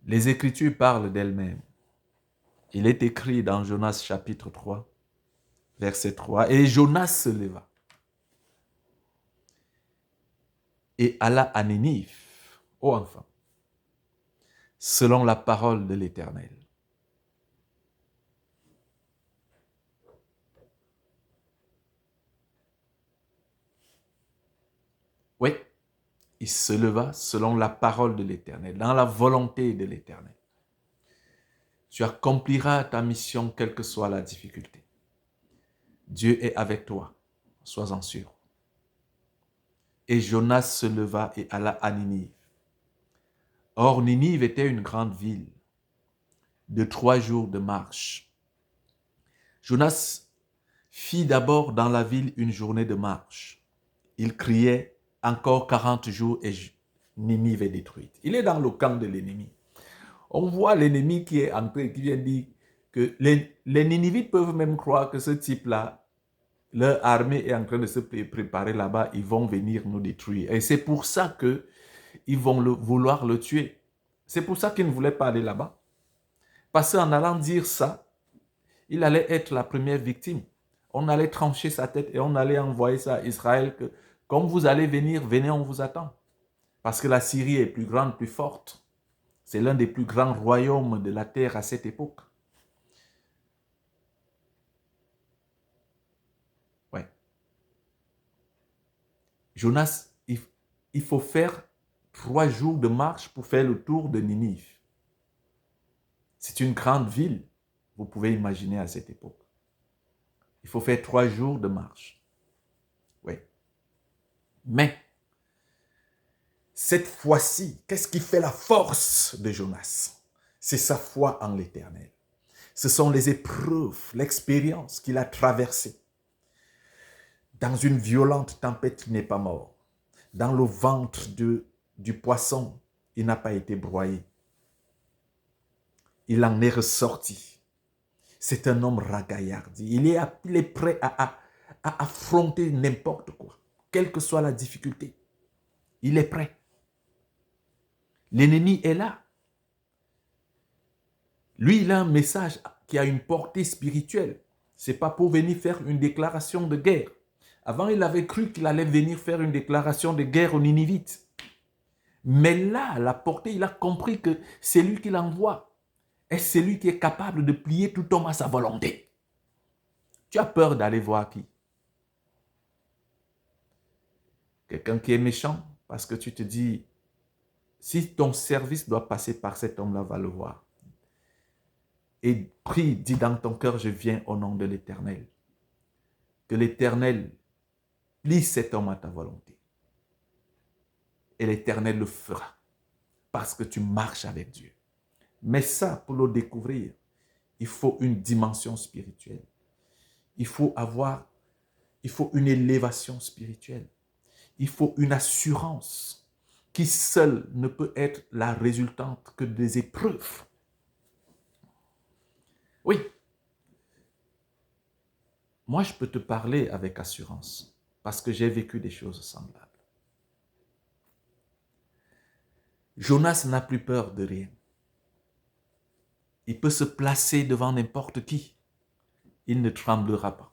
Les Écritures parlent d'elles-mêmes. Il est écrit dans Jonas chapitre 3, verset 3, « Et Jonas se leva et alla à Ninive, ô enfant, selon la parole de l'Éternel. » Oui, il se leva selon la parole de l'Éternel, dans la volonté de l'Éternel. Tu accompliras ta mission, quelle que soit la difficulté. Dieu est avec toi, sois-en sûr. Et Jonas se leva et alla à Ninive. Or, Ninive était une grande ville de 3 jours de marche. Jonas fit d'abord dans la ville une journée de marche. Il criait, encore 40 jours et Ninive est détruite. Il est dans le camp de l'ennemi. On voit l'ennemi qui est entré, qui vient dire que les Ninivites peuvent même croire que ce type-là, leur armée est en train de se préparer là-bas, ils vont venir nous détruire. Et c'est pour ça qu'ils vont vouloir le tuer. C'est pour ça qu'ils ne voulaient pas aller là-bas. Parce qu'en allant dire ça, il allait être la première victime. On allait trancher sa tête et on allait envoyer ça à Israël que, comme vous allez venir, venez, on vous attend. Parce que la Syrie est plus grande, plus forte. C'est l'un des plus grands royaumes de la terre à cette époque. Ouais. Jonas, il faut faire 3 jours de marche pour faire le tour de Ninive. C'est une grande ville, vous pouvez imaginer à cette époque. Il faut faire 3 jours de marche. Oui. Mais, cette fois-ci, qu'est-ce qui fait la force de Jonas? C'est sa foi en l'Éternel. Ce sont les épreuves, l'expérience qu'il a traversée. Dans une violente tempête, il n'est pas mort. Dans le ventre du poisson, il n'a pas été broyé. Il en est ressorti. C'est un homme ragaillardi. Il est prêt à affronter n'importe quoi, quelle que soit la difficulté. Il est prêt. L'ennemi est là. Lui, il a un message qui a une portée spirituelle. Ce n'est pas pour venir faire une déclaration de guerre. Avant, il avait cru qu'il allait venir faire une déclaration de guerre aux Ninivites. Mais là, la portée, il a compris que c'est lui qui l'envoie. Et c'est lui qui est capable de plier tout homme à sa volonté. Tu as peur d'aller voir qui? Quelqu'un qui est méchant parce que tu te dis, si ton service doit passer par cet homme-là, va le voir. Et prie, dis dans ton cœur, je viens au nom de l'Éternel. Que l'Éternel plie cet homme à ta volonté. Et l'Éternel le fera. Parce que tu marches avec Dieu. Mais ça, pour le découvrir, il faut une dimension spirituelle. Il faut une élévation spirituelle. Il faut une assurance qui seule ne peut être la résultante que des épreuves. Oui. Moi, je peux te parler avec assurance parce que j'ai vécu des choses semblables. Jonas n'a plus peur de rien. Il peut se placer devant n'importe qui. Il ne tremblera pas.